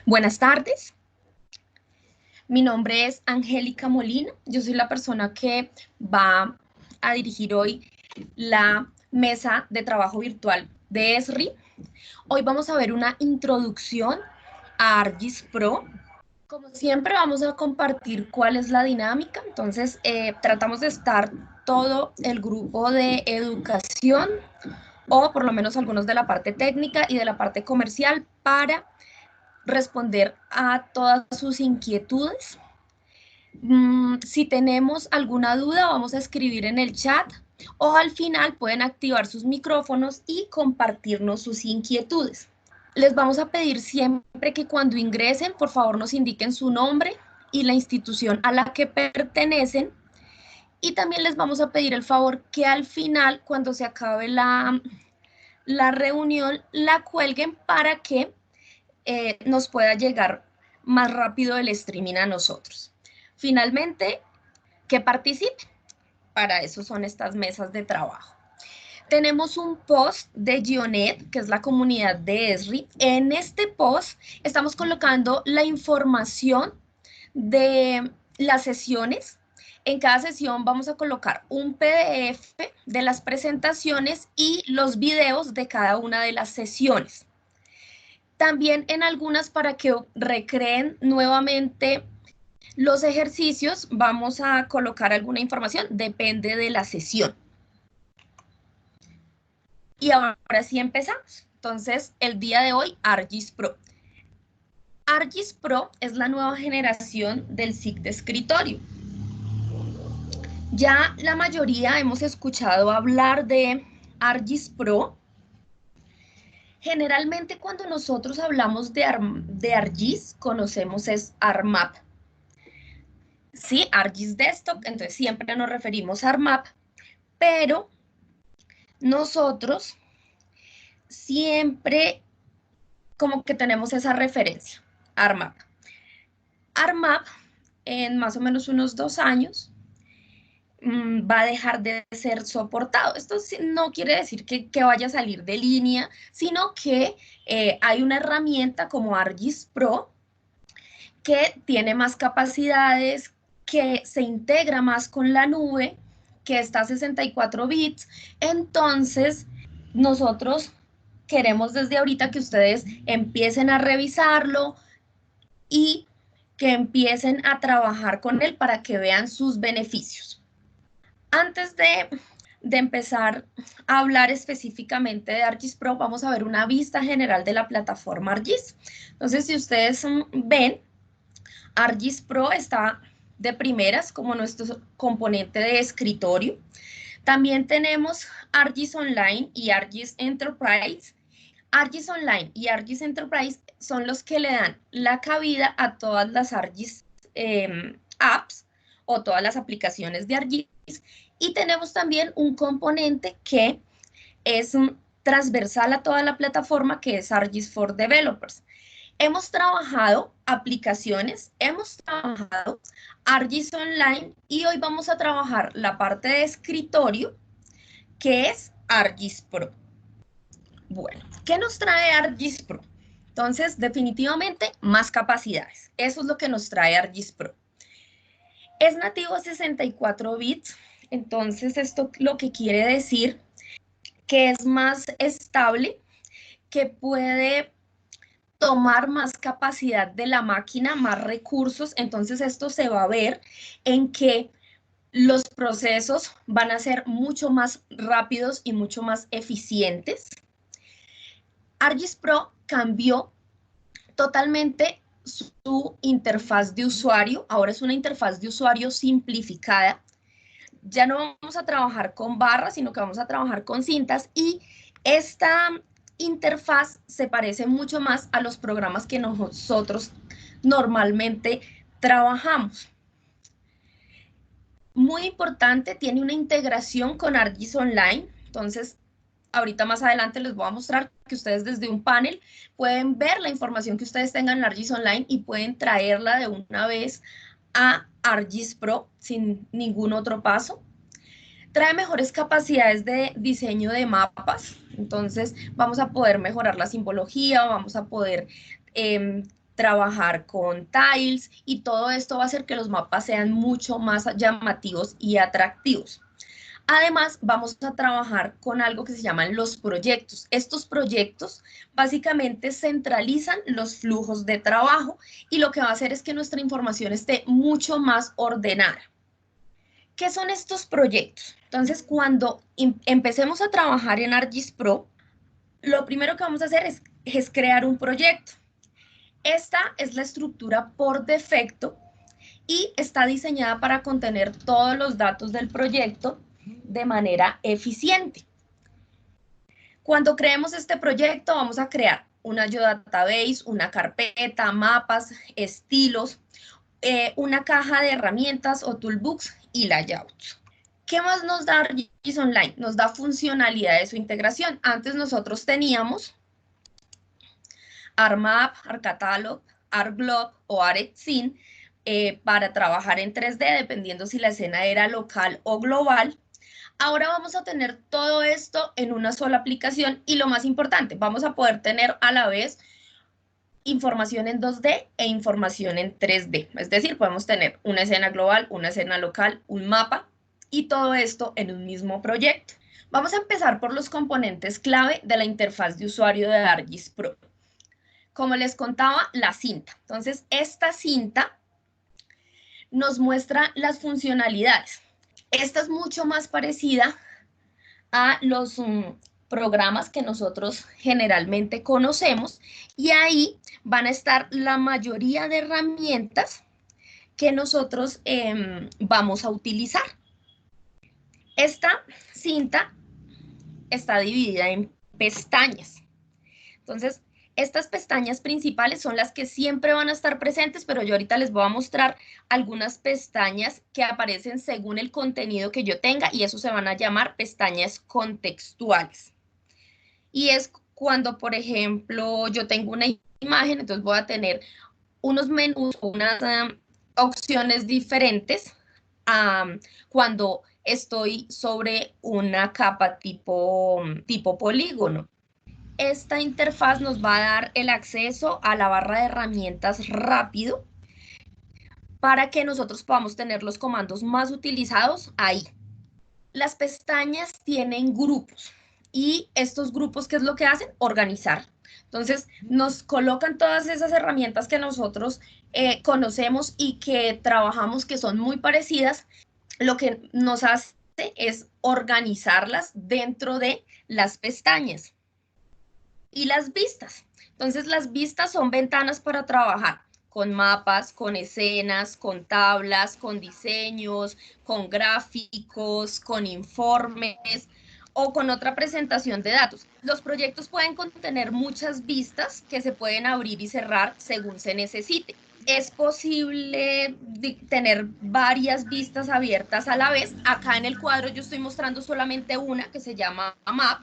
Buenas tardes, mi nombre es Angélica Molina, yo soy la persona que va a dirigir hoy la mesa de trabajo virtual de ESRI. Hoy vamos a ver una introducción a ArcGIS Pro. Como siempre vamos a compartir cuál es la dinámica, entonces tratamos de estar todo el grupo de educación o por lo menos algunos de la parte técnica y de la parte comercial para responder a todas sus inquietudes. Si tenemos alguna duda, vamos a escribir en el chat o al final pueden activar sus micrófonos y compartirnos sus inquietudes. Les vamos a pedir siempre que cuando ingresen, por favor, nos indiquen su nombre y la institución a la que pertenecen. Y también les vamos a pedir el favor que al final, cuando se acabe la reunión, la cuelguen para que nos pueda llegar más rápido el streaming a nosotros. Finalmente, que participen. Para eso son estas mesas de trabajo. Tenemos un post de Gionet, que es la comunidad de ESRI. En este post estamos colocando la información de las sesiones. En cada sesión vamos a colocar un PDF de las presentaciones y los videos de cada una de las sesiones. También en algunas para que recreen nuevamente los ejercicios, vamos a colocar alguna información, depende de la sesión. Y ahora sí empezamos. Entonces, el día de hoy, ArcGIS Pro. ArcGIS Pro es la nueva generación del SIG de escritorio. Ya la mayoría hemos escuchado hablar de ArcGIS Pro. Generalmente cuando nosotros hablamos de ArcGIS, conocemos es ArcMap. Sí, ArcGIS Desktop, entonces siempre nos referimos a ArcMap, pero nosotros siempre como que tenemos esa referencia, ArcMap. ArcMap, en más o menos unos 2 años, va a dejar de ser soportado. Esto no quiere decir que vaya a salir de línea, sino que hay una herramienta como ArcGIS Pro que tiene más capacidades, que se integra más con la nube, que está a 64 bits. Entonces, nosotros queremos desde ahorita que ustedes empiecen a revisarlo y que empiecen a trabajar con él para que vean sus beneficios. Antes de empezar a hablar específicamente de ArcGIS Pro, vamos a ver una vista general de la plataforma ArcGIS. Entonces, si ustedes ven, ArcGIS Pro está de primeras como nuestro componente de escritorio. También tenemos ArcGIS Online y ArcGIS Enterprise. ArcGIS Online y ArcGIS Enterprise son los que le dan la cabida a todas las ArcGIS apps o todas las aplicaciones de ArcGIS. Y tenemos también un componente que es transversal a toda la plataforma, que es ArcGIS for Developers. Hemos trabajado aplicaciones, hemos trabajado ArcGIS Online y hoy vamos a trabajar la parte de escritorio, que es ArcGIS Pro. Bueno, ¿qué nos trae ArcGIS Pro? Entonces, definitivamente, más capacidades. Eso es lo que nos trae ArcGIS Pro. Es nativo a 64 bits, entonces esto lo que quiere decir que es más estable, que puede tomar más capacidad de la máquina, más recursos. Entonces esto se va a ver en que los procesos van a ser mucho más rápidos y mucho más eficientes. ArcGIS Pro cambió totalmente su interfaz de usuario. Ahora es una interfaz de usuario simplificada. Ya no vamos a trabajar con barras, sino que vamos a trabajar con cintas, y esta interfaz se parece mucho más a los programas que nosotros normalmente trabajamos. Muy importante, tiene una integración con ArcGIS Online. Entonces, ahorita más adelante les voy a mostrar que ustedes desde un panel pueden ver la información que ustedes tengan en ArcGIS Online y pueden traerla de una vez a ArcGIS Pro sin ningún otro paso. Trae mejores capacidades de diseño de mapas, entonces vamos a poder mejorar la simbología, vamos a poder trabajar con tiles y todo esto va a hacer que los mapas sean mucho más llamativos y atractivos. Además, vamos a trabajar con algo que se llaman los proyectos. Estos proyectos básicamente centralizan los flujos de trabajo y lo que va a hacer es que nuestra información esté mucho más ordenada. ¿Qué son estos proyectos? Entonces, cuando empecemos a trabajar en ArcGIS Pro, lo primero que vamos a hacer es crear un proyecto. Esta es la estructura por defecto y está diseñada para contener todos los datos del proyecto de manera eficiente. Cuando creemos este proyecto, vamos a crear una geodatabase, una carpeta, mapas, estilos, una caja de herramientas o toolbooks y layouts. ¿Qué más nos da ArcGIS Online? Nos da funcionalidades o integración. Antes nosotros teníamos ArcMap, ArcCatalog, ArcGlobe o ArcScene para trabajar en 3D, dependiendo si la escena era local o global. Ahora vamos a tener todo esto en una sola aplicación y lo más importante, vamos a poder tener a la vez información en 2D e información en 3D. Es decir, podemos tener una escena global, una escena local, un mapa y todo esto en un mismo proyecto. Vamos a empezar por los componentes clave de la interfaz de usuario de ArcGIS Pro. Como les contaba, la cinta. Entonces, esta cinta nos muestra las funcionalidades. Esta es mucho más parecida a los programas que nosotros generalmente conocemos y ahí van a estar la mayoría de herramientas que nosotros vamos a utilizar. Esta cinta está dividida en pestañas. Entonces, estas pestañas principales son las que siempre van a estar presentes, pero yo ahorita les voy a mostrar algunas pestañas que aparecen según el contenido que yo tenga y eso se van a llamar pestañas contextuales. Y es cuando, por ejemplo, yo tengo una imagen, entonces voy a tener unos menús, unas opciones diferentes cuando estoy sobre una capa tipo polígono. Esta interfaz nos va a dar el acceso a la barra de herramientas rápido para que nosotros podamos tener los comandos más utilizados ahí. Las pestañas tienen grupos y estos grupos, ¿qué es lo que hacen? Organizar. Entonces, nos colocan todas esas herramientas que nosotros conocemos y que trabajamos, que son muy parecidas. Lo que nos hace es organizarlas dentro de las pestañas. Y las vistas. Entonces, las vistas son ventanas para trabajar con mapas, con escenas, con tablas, con diseños, con gráficos, con informes o con otra presentación de datos. Los proyectos pueden contener muchas vistas que se pueden abrir y cerrar según se necesite. Es posible tener varias vistas abiertas a la vez. Acá en el cuadro yo estoy mostrando solamente una que se llama Map,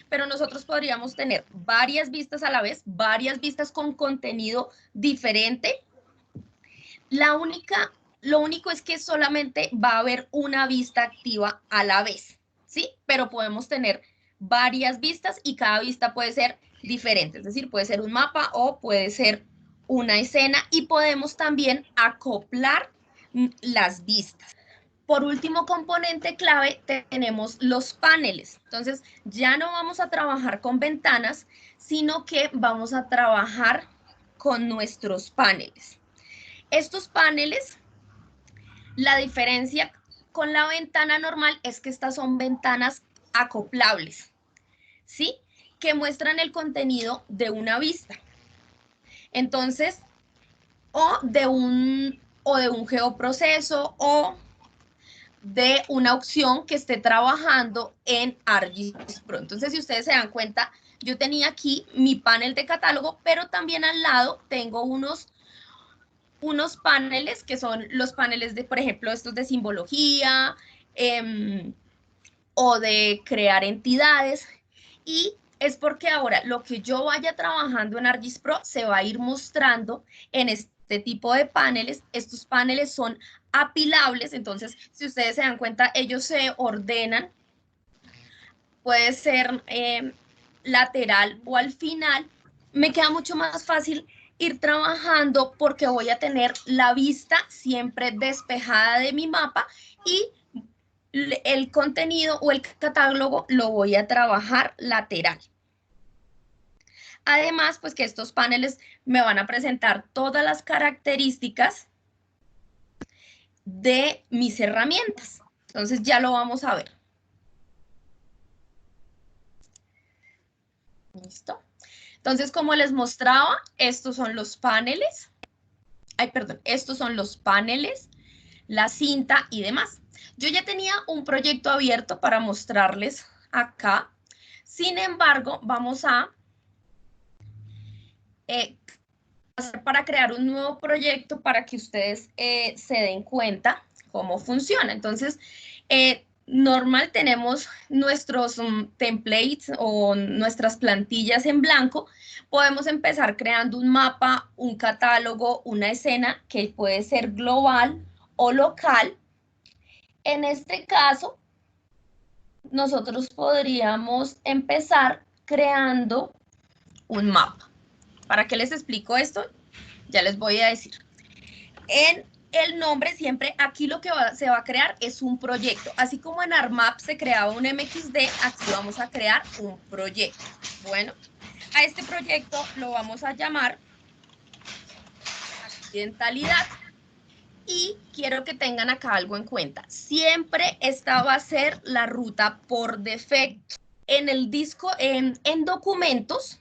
pero nosotros podríamos tener varias vistas a la vez, varias vistas con contenido diferente. Lo único es que solamente va a haber una vista activa a la vez, ¿sí? Pero podemos tener varias vistas y cada vista puede ser diferente, es decir, puede ser un mapa o puede ser una escena y podemos también acoplar las vistas. Por último componente clave tenemos los paneles. Entonces ya no vamos a trabajar con ventanas, sino que vamos a trabajar con nuestros paneles. Estos paneles, la diferencia con la ventana normal es que estas son ventanas acoplables, ¿sí? Que muestran el contenido de una vista. Entonces, o de un geoproceso o de una opción que esté trabajando en ArcGIS Pro. Entonces, si ustedes se dan cuenta, yo tenía aquí mi panel de catálogo, pero también al lado tengo unos paneles que son los paneles de, por ejemplo, estos de simbología o de crear entidades. Y es porque ahora lo que yo vaya trabajando en ArcGIS Pro se va a ir mostrando en este tipo de paneles. Estos paneles son apilables, entonces si ustedes se dan cuenta, ellos se ordenan, puede ser lateral o al final. Me queda mucho más fácil ir trabajando porque voy a tener la vista siempre despejada de mi mapa y el contenido o el catálogo lo voy a trabajar lateral. Además, pues que estos paneles me van a presentar todas las características de mis herramientas. Entonces ya lo vamos a ver. ¿Listo? Entonces, como les mostraba, estos son los paneles. Ay, perdón, estos son los paneles, la cinta y demás. Yo ya tenía un proyecto abierto para mostrarles acá. Sin embargo, vamos a hacer para crear un nuevo proyecto para que ustedes se den cuenta cómo funciona. Entonces, normal tenemos nuestros templates o nuestras plantillas en blanco. Podemos empezar creando un mapa, un catálogo, una escena que puede ser global o local. En este caso, nosotros podríamos empezar creando un mapa. ¿Para qué les explico esto? Ya les voy a decir. En el nombre siempre, aquí lo que se va a crear es un proyecto. Así como en ArmMap se creaba un MXD, aquí vamos a crear un proyecto. Bueno, a este proyecto lo vamos a llamar accidentalidad. Y quiero que tengan acá algo en cuenta. Siempre esta va a ser la ruta por defecto. En el disco, en documentos,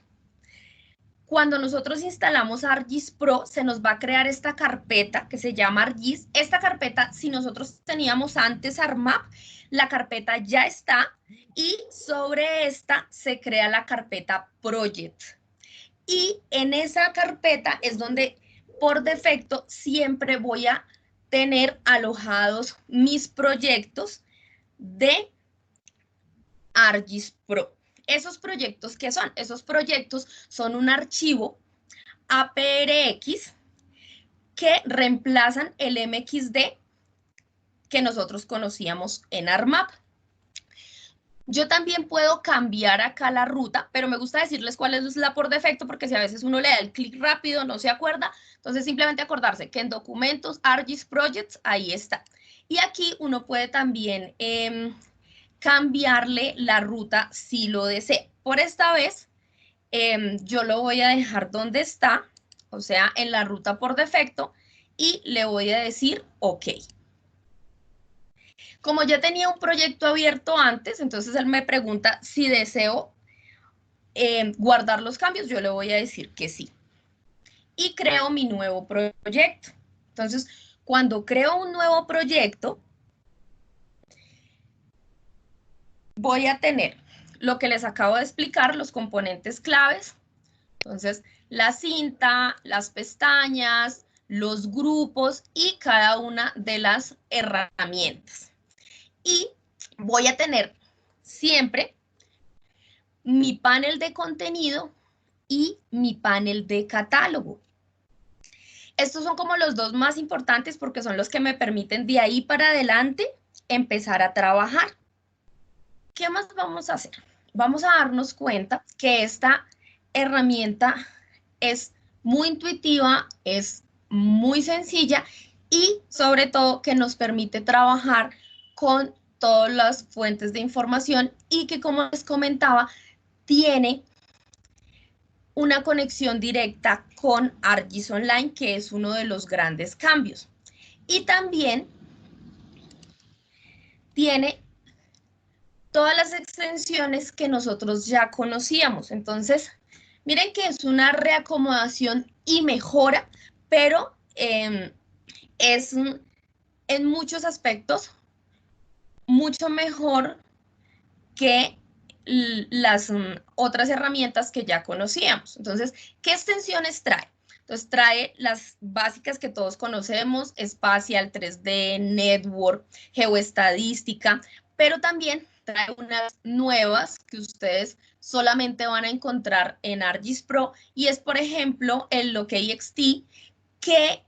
cuando nosotros instalamos ArcGIS Pro, se nos va a crear esta carpeta que se llama ArcGIS. Esta carpeta, si nosotros teníamos antes ArmMap, la carpeta ya está y sobre esta se crea la carpeta Project. Y en esa carpeta es donde por defecto siempre voy a tener alojados mis proyectos de ArcGIS Pro. ¿Esos proyectos qué son? Esos proyectos son un archivo APRX que reemplazan el MXD que nosotros conocíamos en ArmMap. Yo también puedo cambiar acá la ruta, pero me gusta decirles cuál es la por defecto, porque si a veces uno le da el clic rápido, no se acuerda, entonces simplemente acordarse que en documentos, ArcGIS Projects, ahí está. Y aquí uno puede también cambiarle la ruta si lo desea. Por esta vez, yo lo voy a dejar donde está, o sea, en la ruta por defecto, y le voy a decir OK. Como ya tenía un proyecto abierto antes, entonces él me pregunta si deseo guardar los cambios, yo le voy a decir que sí. Y creo mi nuevo proyecto. Entonces, cuando creo un nuevo proyecto, voy a tener lo que les acabo de explicar, los componentes claves. Entonces, la cinta, las pestañas, los grupos y cada una de las herramientas. Y voy a tener siempre mi panel de contenido y mi panel de catálogo. Estos son como los dos más importantes porque son los que me permiten de ahí para adelante empezar a trabajar. ¿Qué más vamos a hacer? Vamos a darnos cuenta que esta herramienta es muy intuitiva, es muy sencilla y sobre todo que nos permite trabajar con todas las fuentes de información y que, como les comentaba, tiene una conexión directa con ArcGIS Online, que es uno de los grandes cambios. Y también tiene todas las extensiones que nosotros ya conocíamos. Entonces, miren que es una reacomodación y mejora, pero es en muchos aspectos mucho mejor que las otras herramientas que ya conocíamos. Entonces, ¿qué extensiones trae? Entonces, trae las básicas que todos conocemos, espacial, 3D, network, geoestadística, pero también trae unas nuevas que ustedes solamente van a encontrar en ArcGIS Pro y es, por ejemplo, el LocalXT, que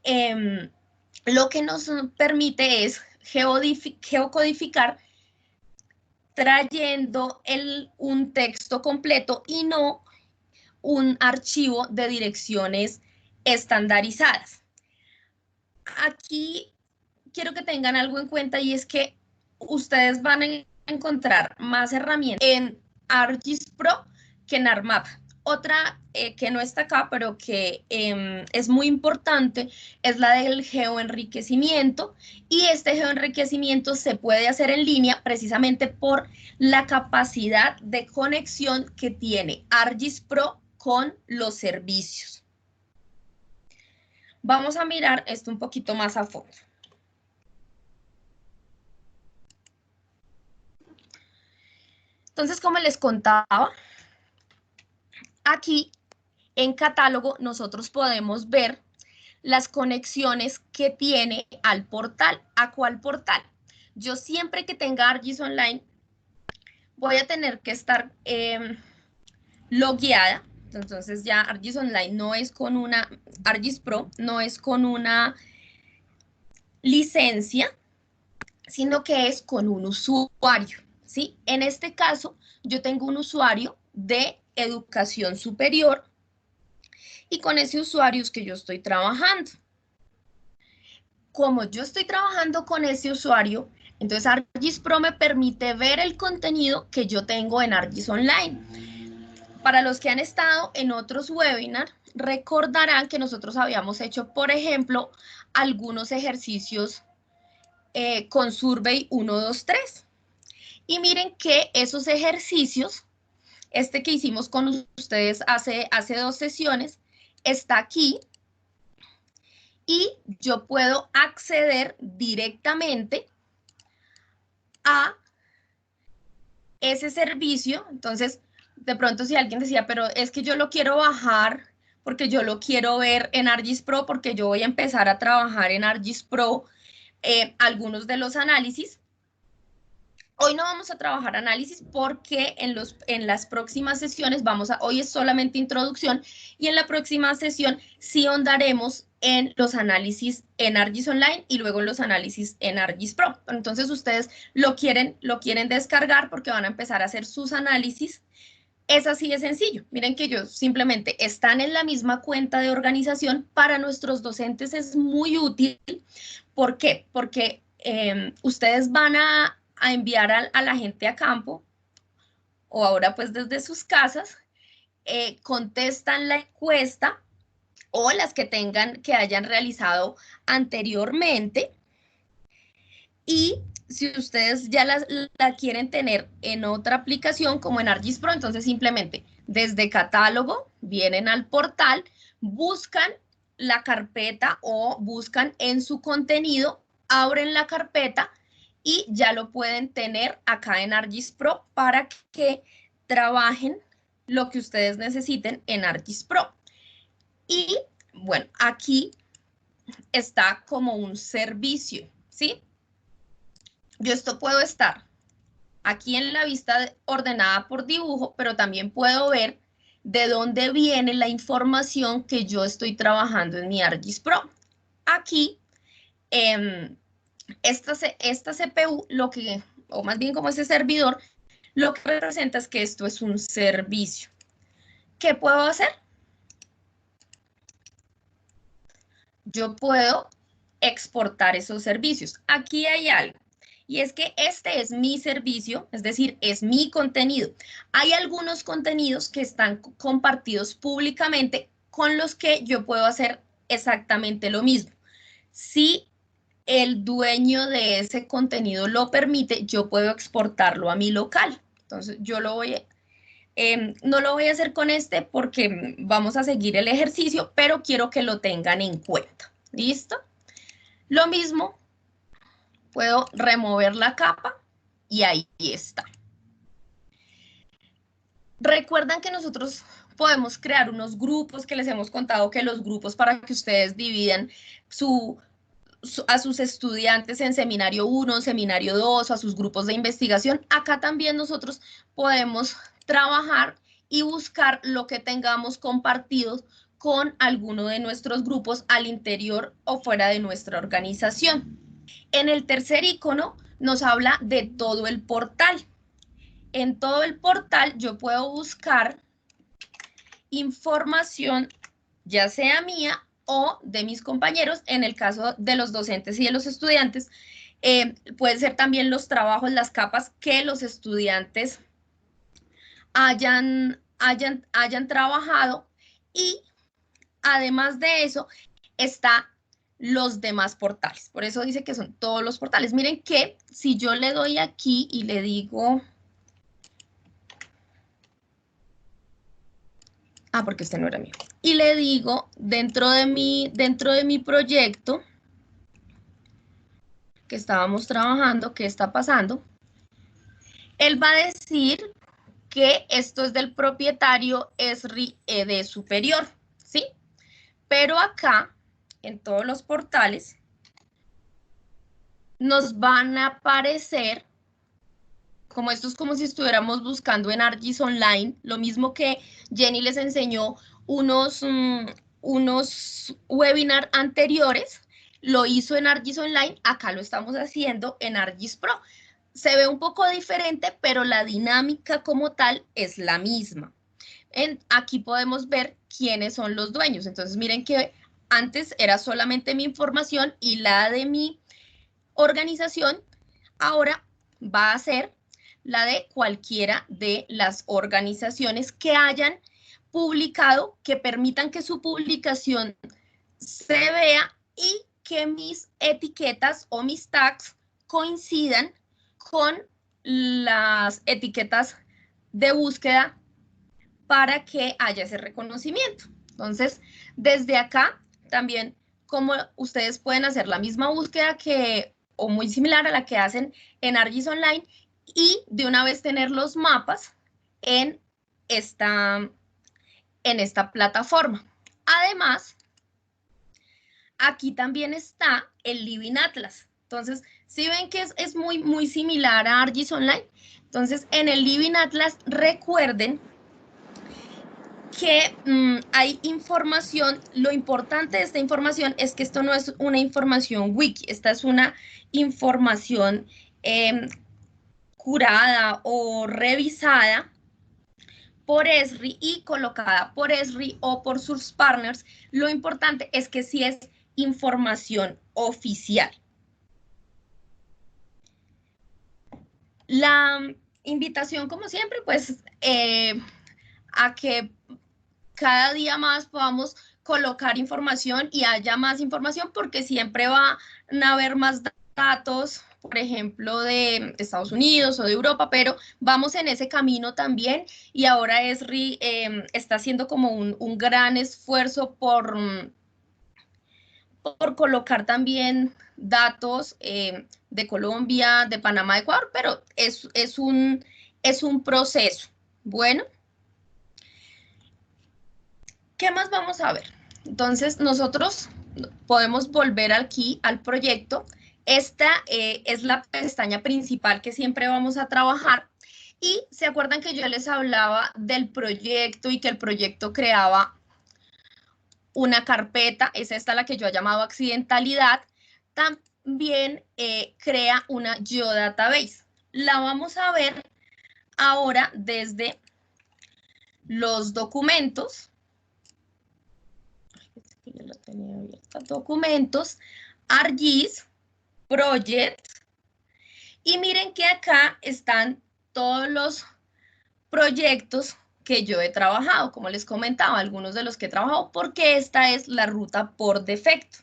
lo que nos permite es geocodificar trayendo un texto completo y no un archivo de direcciones estandarizadas. Aquí quiero que tengan algo en cuenta y es que ustedes van a encontrar más herramientas en ArcGIS Pro que en ArcMap. Otra que no está acá, pero que es muy importante, es la del geoenriquecimiento. Y este geoenriquecimiento se puede hacer en línea precisamente por la capacidad de conexión que tiene ArcGIS Pro con los servicios. Vamos a mirar esto un poquito más a fondo. Entonces, como les contaba, aquí en catálogo nosotros podemos ver las conexiones que tiene al portal. ¿A cuál portal? Yo siempre que tenga ArcGIS Online voy a tener que estar logueada. Entonces ya ArcGIS Online no es con una, ArcGIS Pro no es con una licencia, sino que es con un usuario, ¿sí? En este caso, yo tengo un usuario de educación superior y con ese usuario es que yo estoy trabajando. Como yo estoy trabajando con ese usuario, entonces ArcGIS Pro me permite ver el contenido que yo tengo en ArcGIS Online. Para los que han estado en otros webinars, recordarán que nosotros habíamos hecho, por ejemplo, algunos ejercicios con Survey 1, 2, 3. Y miren que esos ejercicios, este que hicimos con ustedes hace 2 sesiones, está aquí y yo puedo acceder directamente a ese servicio. Entonces, de pronto si alguien decía, pero es que yo lo quiero bajar porque yo lo quiero ver en ArcGIS Pro, porque yo voy a empezar a trabajar en ArcGIS Pro algunos de los análisis. Hoy no vamos a trabajar análisis porque en las próximas sesiones hoy es solamente introducción y en la próxima sesión sí ahondaremos en los análisis en ArcGIS Online y luego en los análisis en ArcGIS Pro. Entonces ustedes lo quieren descargar porque van a empezar a hacer sus análisis. Es así de sencillo. Miren que ellos simplemente están en la misma cuenta de organización. Para nuestros docentes es muy útil. ¿Por qué? Porque ustedes van a enviar a la gente a campo o ahora pues desde sus casas, contestan la encuesta o las que hayan realizado anteriormente y si ustedes ya la quieren tener en otra aplicación como en ArcGIS Pro, entonces simplemente desde catálogo vienen al portal, buscan la carpeta o buscan en su contenido, abren la carpeta y ya lo pueden tener acá en ArcGIS Pro para que trabajen lo que ustedes necesiten en ArcGIS Pro. Y bueno, aquí está como un servicio, ¿sí? Yo esto puedo estar aquí en la vista ordenada por dibujo, pero también puedo ver de dónde viene la información que yo estoy trabajando en mi ArcGIS Pro. Aquí, esta CPU, o más bien como ese servidor, lo que representa es que esto es un servicio. ¿Qué puedo hacer? Yo puedo exportar esos servicios. Aquí hay algo. Y es que este es mi servicio, es decir, es mi contenido. Hay algunos contenidos que están compartidos públicamente con los que yo puedo hacer exactamente lo mismo. Si el dueño de ese contenido lo permite, yo puedo exportarlo a mi local. Entonces, yo no lo voy a hacer con este porque vamos a seguir el ejercicio, pero quiero que lo tengan en cuenta. ¿Listo? Lo mismo, puedo remover la capa y ahí está. Recuerdan que nosotros podemos crear unos grupos que les hemos contado que los grupos para que ustedes dividan a sus estudiantes en seminario 1, seminario 2 o a sus grupos de investigación. Acá también nosotros podemos trabajar y buscar lo que tengamos compartido con alguno de nuestros grupos al interior o fuera de nuestra organización. En el tercer icono nos habla de todo el portal. En todo el portal yo puedo buscar información, ya sea mía o de mis compañeros, en el caso de los docentes y de los estudiantes, pueden ser también los trabajos, las capas que los estudiantes hayan trabajado, y además de eso está los demás portales. Por eso dice que son todos los portales. Miren que si yo le doy aquí y le digo... porque este no era mío. Y le digo, dentro de mi proyecto que estábamos trabajando, ¿qué está pasando? Él va a decir que esto es del propietario Esri ED Superior, ¿sí? Pero acá, en todos los portales, nos van a aparecer, como esto es como si estuviéramos buscando en ArcGIS Online, lo mismo que Jenny les enseñó unos webinars anteriores, lo hizo en ArcGIS Online, acá lo estamos haciendo en ArcGIS Pro. Se ve un poco diferente, pero la dinámica como tal es la misma. Aquí podemos ver quiénes son los dueños. Entonces, miren que antes era solamente mi información y la de mi organización, ahora va a ser la de cualquiera de las organizaciones que hayan publicado, que permitan que su publicación se vea y que mis etiquetas o mis tags coincidan con las etiquetas de búsqueda para que haya ese reconocimiento. Entonces, desde acá también, como ustedes pueden hacer la misma búsqueda o muy similar a la que hacen en ArcGIS Online, y de una vez tener los mapas en esta plataforma. Además, aquí también está el Living Atlas. Entonces, si ven que es muy similar a ArcGIS Online, entonces en el Living Atlas recuerden que hay información. Lo importante de esta información es que esto no es una información wiki, esta es una información curada o revisada por Esri y colocada por Esri o por sus partners. Lo importante es que sí es información oficial. La invitación, como siempre, pues a que cada día más podamos colocar información y haya más información, porque siempre van a haber más datos, por ejemplo, de Estados Unidos o de Europa, pero vamos en ese camino también, y ahora Esri está haciendo como un gran esfuerzo por colocar también datos de Colombia, de Panamá, de Ecuador, pero es un proceso. Bueno, ¿qué más vamos a ver? Entonces, nosotros podemos volver aquí al proyecto. Esta es la pestaña principal que siempre vamos a trabajar. Y se acuerdan que yo les hablaba del proyecto y que el proyecto creaba una carpeta. Es esta la que yo he llamado accidentalidad. También crea una geodatabase. La vamos a ver ahora desde los documentos. Yo lo tenía abierta. Documentos, ArcGIS, Projects, y miren que acá están todos los proyectos que yo he trabajado, como les comentaba, algunos de los que he trabajado, porque esta es la ruta por defecto.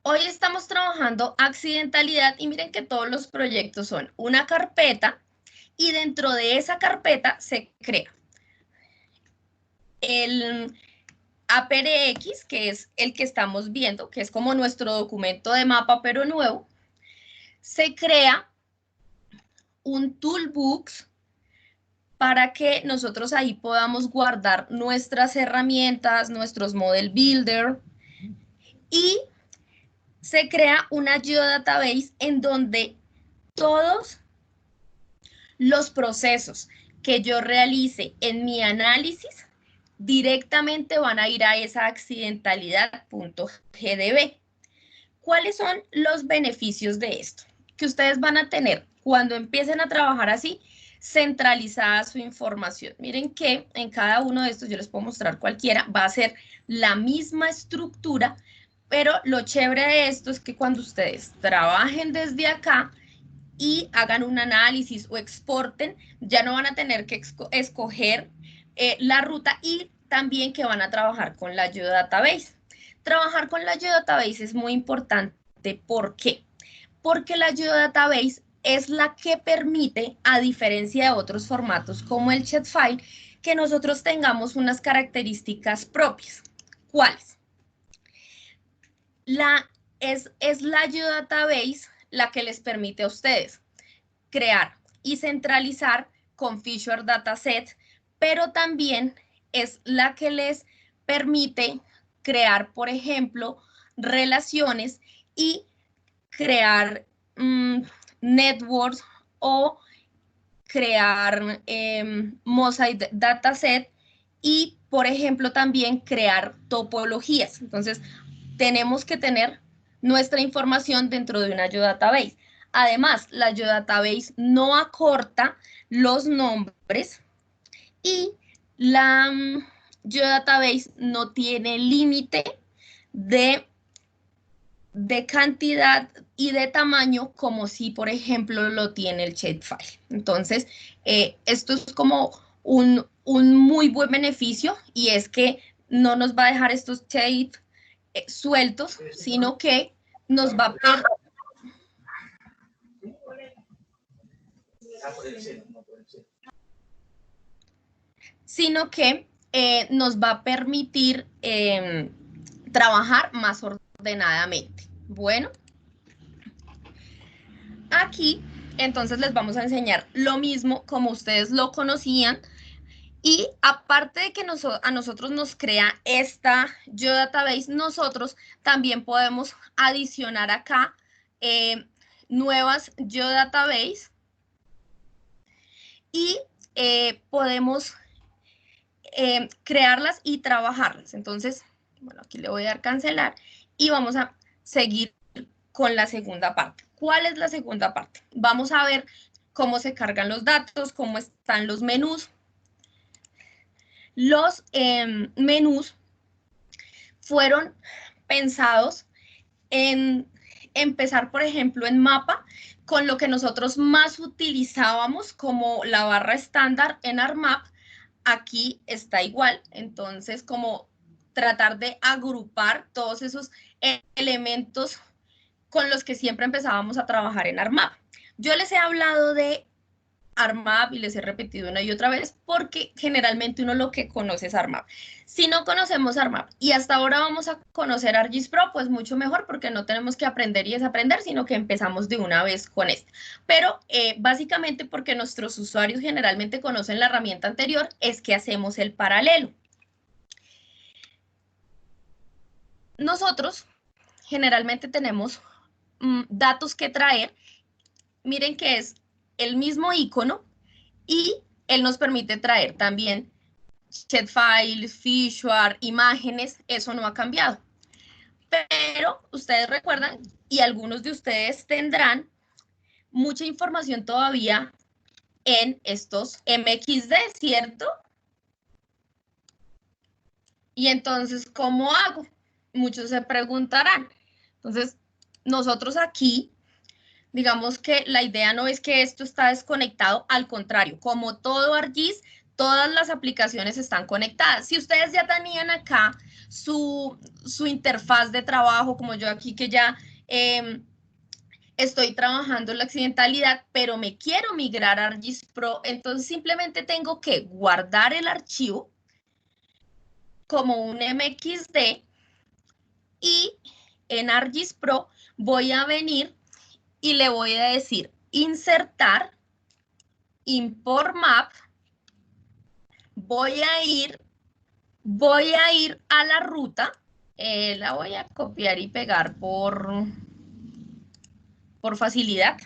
Hoy estamos trabajando accidentalidad y miren que todos los proyectos son una carpeta, y dentro de esa carpeta se crea el APRX, que es el que estamos viendo, que es como nuestro documento de mapa, pero nuevo. Se crea un toolbox para que nosotros ahí podamos guardar nuestras herramientas, nuestros model builder, y se crea una geodatabase en donde todos los procesos que yo realice en mi análisis directamente van a ir a esa accidentalidad.gdb. ¿Cuáles son los beneficios de esto? Que ustedes van a tener cuando empiecen a trabajar así, centralizada su información. Miren que en cada uno de estos, yo les puedo mostrar cualquiera, va a ser la misma estructura, pero lo chévere de esto es que cuando ustedes trabajen desde acá y hagan un análisis o exporten, ya no van a tener que escoger la ruta y también que van a trabajar con la Geodatabase. Trabajar con la Geodatabase es muy importante. ¿Por qué? Porque la Geodatabase es la que permite, a diferencia de otros formatos como el Shapefile, que nosotros tengamos unas características propias. ¿Cuáles? Es la Geodatabase la que les permite a ustedes crear y centralizar con Feature Dataset, pero también es la que les permite crear, por ejemplo, relaciones y crear networks o crear Mosaic Dataset y, por ejemplo, también crear topologías. Entonces, tenemos que tener nuestra información dentro de una Geodatabase. Además, la Geodatabase no acorta los nombres y la Geodatabase no tiene límite de cantidad y de tamaño como si, por ejemplo, lo tiene el Shapefile. Entonces, esto es como un muy buen beneficio y es que no nos va a dejar estos shapes sueltos, sino que nos va a nos va a permitir trabajar más ordenadamente. Bueno, aquí entonces les vamos a enseñar lo mismo como ustedes lo conocían. Y aparte de que a nosotros nos crea esta Geodatabase, nosotros también podemos adicionar acá nuevas Geodatabase y podemos crearlas y trabajarlas. Entonces, bueno, aquí le voy a dar cancelar y vamos a seguir con la segunda parte. ¿Cuál es la segunda parte? Vamos a ver cómo se cargan los datos, cómo están los menús. Los menús fueron pensados en empezar, por ejemplo, en mapa, con lo que nosotros más utilizábamos como la barra estándar en ARMAP. Aquí está igual, entonces como tratar de agrupar todos esos elementos con los que siempre empezábamos a trabajar en ARMAP. Yo les he hablado de ARMAP y les he repetido una y otra vez porque generalmente uno lo que conoce es ARMAP. Si no conocemos ARMAP y hasta ahora vamos a conocer ArcGIS Pro, pues mucho mejor porque no tenemos que aprender y desaprender, sino que empezamos de una vez con esto. Pero básicamente porque nuestros usuarios generalmente conocen la herramienta anterior, es que hacemos el paralelo. Nosotros generalmente tenemos datos que traer. Miren que es el mismo icono y él nos permite traer también Shapefile, Feature, imágenes, eso no ha cambiado. Pero ustedes recuerdan, y algunos de ustedes tendrán mucha información todavía en estos MXD, ¿cierto? Y entonces, ¿cómo hago? Muchos se preguntarán. Entonces, nosotros aquí, digamos que la idea no es que esto está desconectado, al contrario, como todo ArcGIS, todas las aplicaciones están conectadas. Si ustedes ya tenían acá su interfaz de trabajo, como yo aquí que ya estoy trabajando en la accidentalidad, pero me quiero migrar a ArcGIS Pro, entonces simplemente tengo que guardar el archivo como un MXD y en ArcGIS Pro voy a venir y le voy a decir insertar, import map, voy a ir a la ruta, la voy a copiar y pegar por facilidad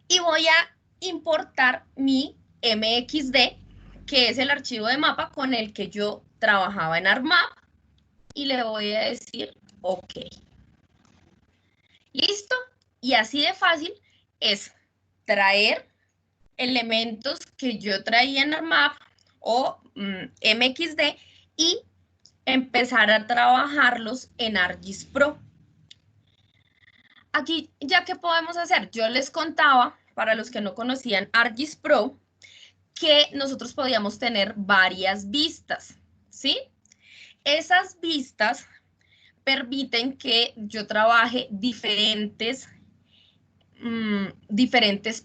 y voy a importar mi MXD, que es el archivo de mapa con el que yo trabajaba en ARMAP y le voy a decir OK. ¿Listo? Y así de fácil es traer elementos que yo traía en ARMAP o MXD y empezar a trabajarlos en ArcGIS Pro. Aquí, ¿ya qué podemos hacer? Yo les contaba, para los que no conocían ArcGIS Pro, que nosotros podíamos tener varias vistas, ¿sí? Esas vistas permiten que yo trabaje diferentes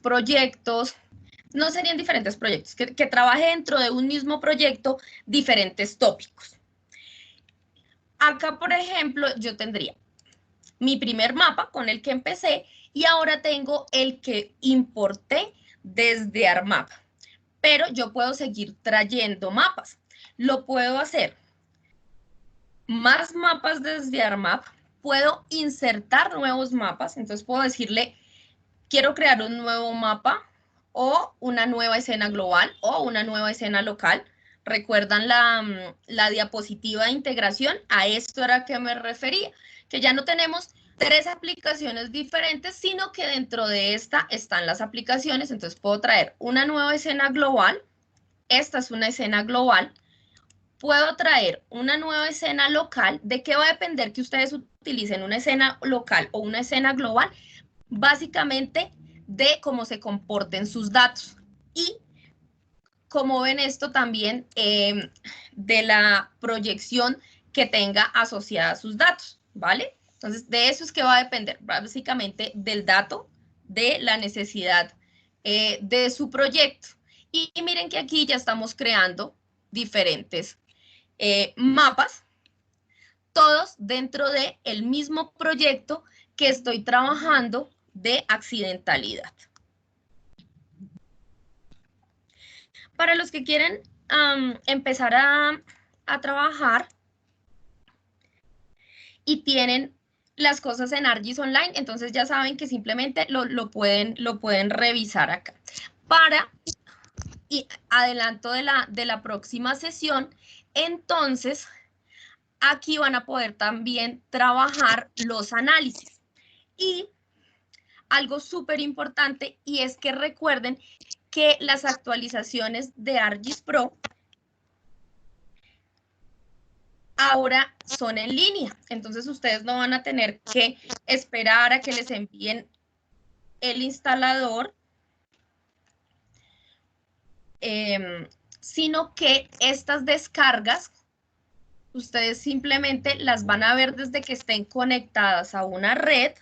proyectos, no serían diferentes proyectos, que trabaje dentro de un mismo proyecto diferentes tópicos. Acá, por ejemplo, yo tendría mi primer mapa con el que empecé y ahora tengo el que importé desde ARMAP, pero yo puedo seguir trayendo mapas. Lo puedo hacer más mapas desde ARMAP, puedo insertar nuevos mapas, entonces puedo decirle, quiero crear un nuevo mapa o una nueva escena global o una nueva escena local. ¿Recuerdan la diapositiva de integración? A esto era que me refería, que ya no tenemos 3 aplicaciones diferentes, sino que dentro de esta están las aplicaciones, entonces puedo traer una nueva escena global, esta es una escena global, puedo traer una nueva escena local. ¿De qué va a depender que ustedes utilicen una escena local o una escena global? Básicamente de cómo se comporten sus datos y como ven esto también de la proyección que tenga asociada a sus datos, ¿vale? Entonces, de eso es que va a depender, básicamente del dato, de la necesidad de su proyecto. Y miren que aquí ya estamos creando diferentes mapas, todos dentro del mismo proyecto que estoy trabajando de accidentalidad. Para los que quieren empezar a trabajar y tienen las cosas en ArcGIS Online, entonces ya saben que simplemente lo pueden revisar acá. Y adelanto de la próxima sesión, entonces aquí van a poder también trabajar los análisis. Y algo súper importante, y es que recuerden que las actualizaciones de ArcGIS Pro ahora son en línea, entonces ustedes no van a tener que esperar a que les envíen el instalador, sino que estas descargas ustedes simplemente las van a ver desde que estén conectadas a una red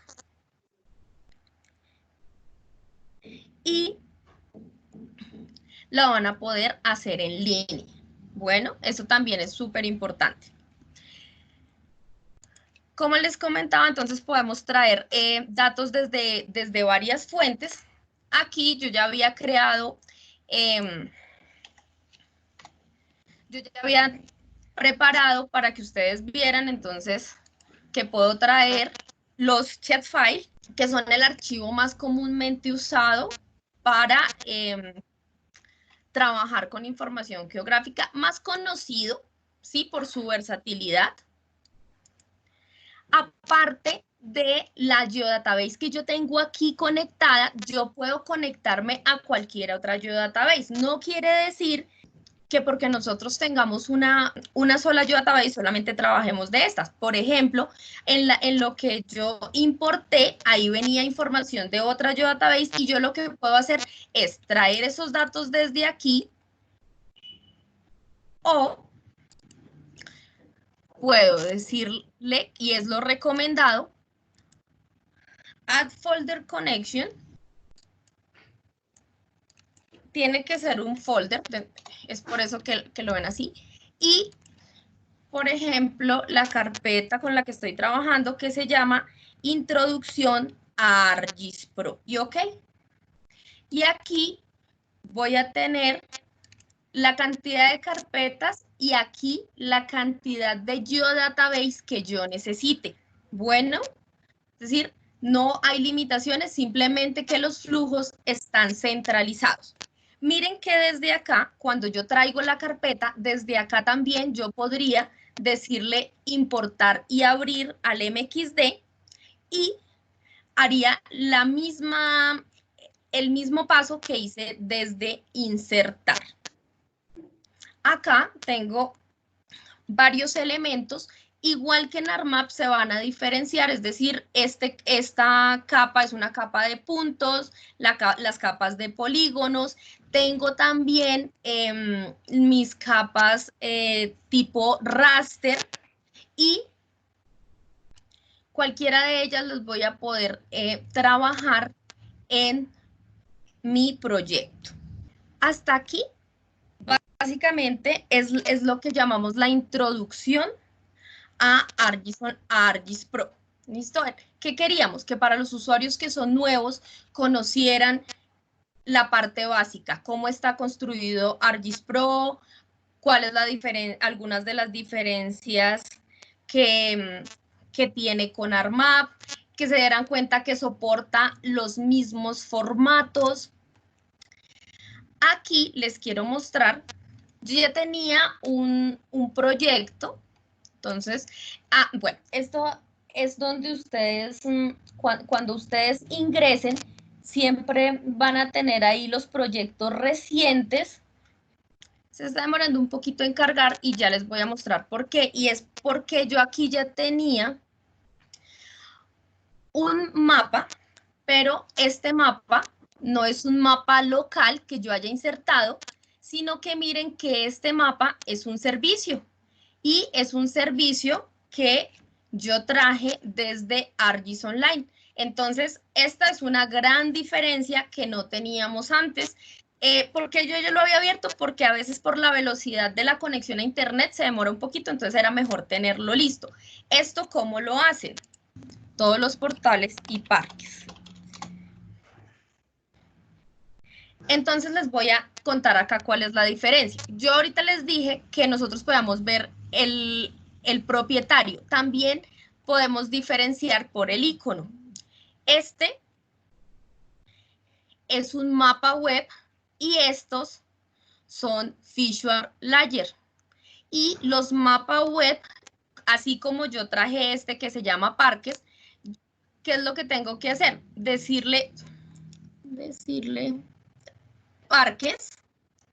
y la van a poder hacer en línea. Bueno, eso también es súper importante. Como les comentaba, entonces podemos traer datos desde varias fuentes. Aquí yo ya había creado, yo ya había preparado para que ustedes vieran entonces que puedo traer los shapefile, que son el archivo más comúnmente usado para trabajar con información geográfica, más conocido, ¿sí? Por su versatilidad. Aparte de la geodatabase que yo tengo aquí conectada, yo puedo conectarme a cualquier otra geodatabase. No quiere decir que porque nosotros tengamos una sola geodatabase solamente trabajemos de estas. Por ejemplo, en lo que yo importé, ahí venía información de otra geodatabase y yo lo que puedo hacer es traer esos datos desde aquí o puedo decirle, y es lo recomendado, add folder connection. Tiene que ser un folder, es por eso que lo ven así. Y, por ejemplo, la carpeta con la que estoy trabajando que se llama Introducción a ArcGIS Pro. ¿Y ok? Y aquí voy a tener la cantidad de carpetas y aquí la cantidad de geodatabase que yo necesite. Bueno, es decir, no hay limitaciones, simplemente que los flujos están centralizados. Miren que desde acá, cuando yo traigo la carpeta, desde acá también yo podría decirle importar y abrir al MXD y haría la misma el mismo paso que hice desde insertar. Acá tengo varios elementos, igual que en ARMAP se van a diferenciar, es decir, esta capa es una capa de puntos, las capas de polígonos, tengo también mis capas tipo raster y cualquiera de ellas los voy a poder trabajar en mi proyecto. Hasta aquí, básicamente, es lo que llamamos la introducción a ArcGIS Pro. ¿Listo? ¿Qué queríamos? Que para los usuarios que son nuevos conocieran la parte básica, cómo está construido ArcGIS Pro, cuál es la algunas de las diferencias que tiene con ARMAP, que se dieran cuenta que soporta los mismos formatos. Aquí les quiero mostrar, yo ya tenía un proyecto, entonces, bueno, esto es donde ustedes, cuando ustedes ingresen, siempre van a tener ahí los proyectos recientes. Se está demorando un poquito en cargar y ya les voy a mostrar por qué. Y es porque yo aquí ya tenía un mapa, pero este mapa no es un mapa local que yo haya insertado, sino que miren que este mapa es un servicio. Y es un servicio que yo traje desde ArcGIS Online. Entonces, esta es una gran diferencia que no teníamos antes. ¿Por qué yo lo había abierto? Porque a veces por la velocidad de la conexión a internet se demora un poquito, entonces era mejor tenerlo listo. ¿Esto cómo lo hacen? Todos los portales y parques. Entonces les voy a contar acá cuál es la diferencia. Yo ahorita les dije que nosotros podamos ver el propietario. También podemos diferenciar por el icono. Este es un mapa web y estos son Visual Layer. Y los mapas web, así como yo traje este que se llama Parques, ¿qué es lo que tengo que hacer? Decirle Parques,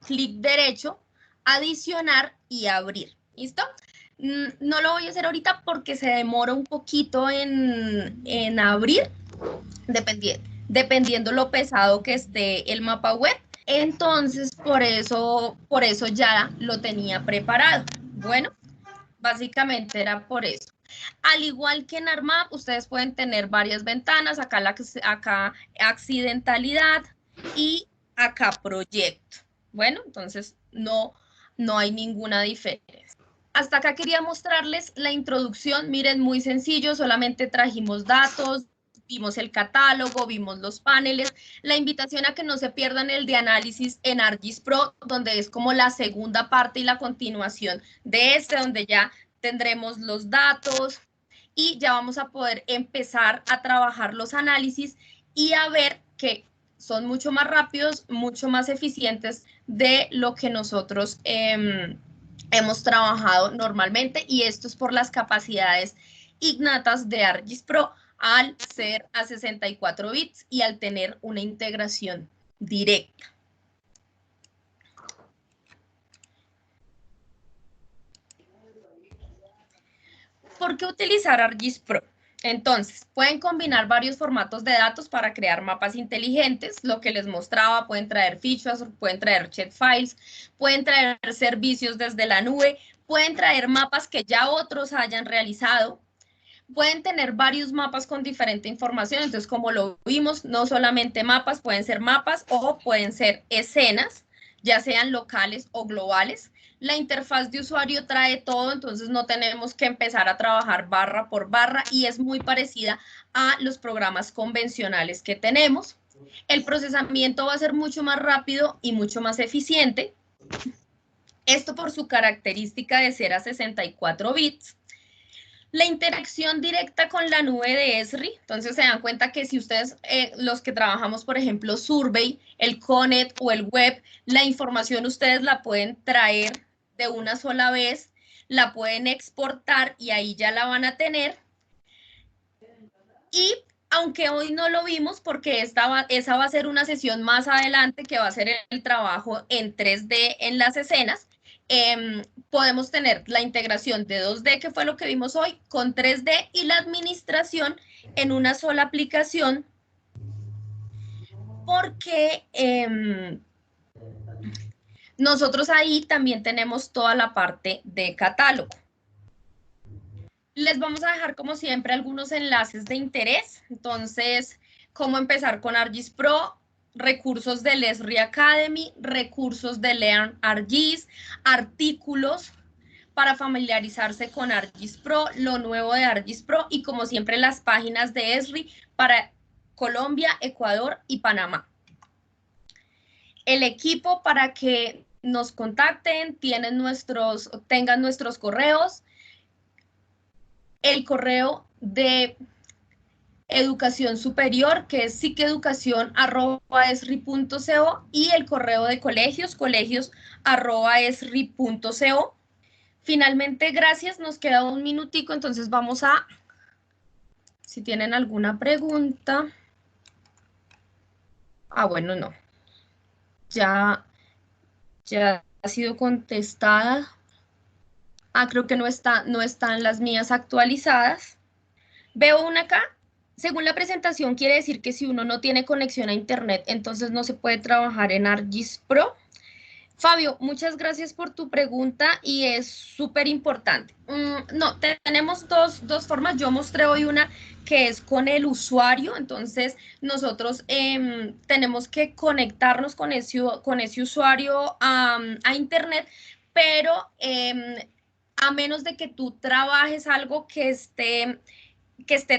clic derecho, adicionar y abrir. ¿Listo? No lo voy a hacer ahorita porque se demora un poquito en abrir, dependiendo lo pesado que esté el mapa web. Entonces, por eso ya lo tenía preparado. Bueno, básicamente era por eso. Al igual que en ARMAP, ustedes pueden tener varias ventanas, acá accidentalidad y acá proyecto. Bueno, entonces no hay ninguna diferencia. Hasta acá quería mostrarles la introducción. Miren, muy sencillo, solamente trajimos datos, vimos el catálogo, vimos los paneles. La invitación a que no se pierdan el de análisis en ArcGIS Pro, donde es como la segunda parte y la continuación de donde ya tendremos los datos y ya vamos a poder empezar a trabajar los análisis y a ver que son mucho más rápidos, mucho más eficientes de lo que nosotros hemos trabajado normalmente, y esto es por las capacidades innatas de ArcGIS Pro al ser a 64 bits y al tener una integración directa. ¿Por qué utilizar ArcGIS Pro? Entonces, pueden combinar varios formatos de datos para crear mapas inteligentes, lo que les mostraba, pueden traer fichas, pueden traer files, pueden traer servicios desde la nube, pueden traer mapas que ya otros hayan realizado, pueden tener varios mapas con diferente información, entonces como lo vimos, no solamente mapas, pueden ser mapas o pueden ser escenas, ya sean locales o globales. La interfaz de usuario trae todo, entonces no tenemos que empezar a trabajar barra por barra y es muy parecida a los programas convencionales que tenemos. El procesamiento va a ser mucho más rápido y mucho más eficiente. Esto por su característica de ser a 64 bits. La interacción directa con la nube de Esri, entonces se dan cuenta que si ustedes, los que trabajamos, por ejemplo, Survey, el Conet o el Web, la información ustedes la pueden traer de una sola vez, la pueden exportar y ahí ya la van a tener. Y aunque hoy no lo vimos porque esa va a ser una sesión más adelante que va a ser el trabajo en 3D en las escenas, podemos tener la integración de 2D, que fue lo que vimos hoy, con 3D y la administración en una sola aplicación, porque nosotros ahí también tenemos toda la parte de catálogo. Les vamos a dejar, como siempre, algunos enlaces de interés. Entonces, cómo empezar con ArcGIS Pro, recursos del Esri Academy, recursos de LearnArcGIS, artículos para familiarizarse con ArcGIS Pro, lo nuevo de ArcGIS Pro y, como siempre, las páginas de Esri para Colombia, Ecuador y Panamá. El equipo para que nos contacten, tengan nuestros correos, el correo de educación superior, que es psiqueducacion@esri.co, y el correo de colegios@esri.co. Finalmente, gracias, nos queda un minutico, entonces vamos a, si tienen alguna pregunta. Bueno, no, ya ha sido contestada. Creo que no están las mías actualizadas. Veo una acá. Según la presentación, quiere decir que si uno no tiene conexión a internet, entonces no se puede trabajar en ArcGIS Pro. Fabio, muchas gracias por tu pregunta y es súper importante. No, tenemos dos formas. Yo mostré hoy una que es con el usuario, entonces nosotros tenemos que conectarnos con ese usuario a internet, pero a menos de que tú trabajes algo que esté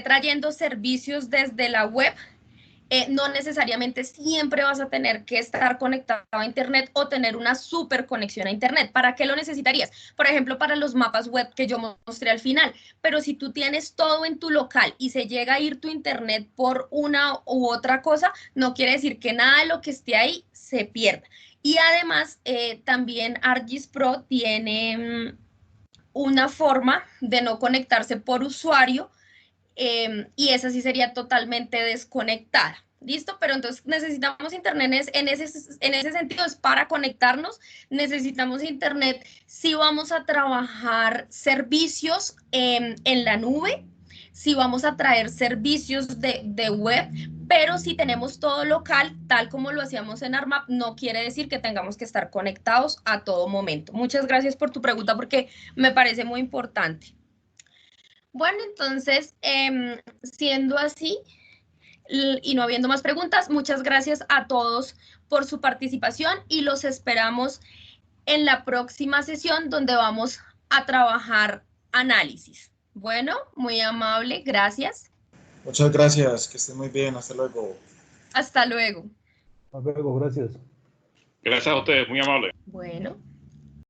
trayendo servicios desde la web, no necesariamente siempre vas a tener que estar conectado a internet o tener una super conexión a internet. ¿Para qué lo necesitarías? Por ejemplo, para los mapas web que yo mostré al final. Pero si tú tienes todo en tu local y se llega a ir tu internet por una u otra cosa, no quiere decir que nada de lo que esté ahí se pierda. Y además, también ArcGIS Pro tiene una forma de no conectarse por usuario, y esa sí sería totalmente desconectada. ¿Listo? Pero entonces necesitamos internet en ese sentido, es para conectarnos. Necesitamos internet si vamos a trabajar servicios en la nube, si vamos a traer servicios de web, pero si tenemos todo local, tal como lo hacíamos en ArcMap, no quiere decir que tengamos que estar conectados a todo momento. Muchas gracias por tu pregunta porque me parece muy importante. Bueno, entonces, siendo así y no habiendo más preguntas, muchas gracias a todos por su participación y los esperamos en la próxima sesión donde vamos a trabajar análisis. Bueno, muy amable, gracias. Muchas gracias, que estén muy bien, hasta luego. Hasta luego. Hasta luego, gracias. Gracias a ustedes, muy amable. Bueno.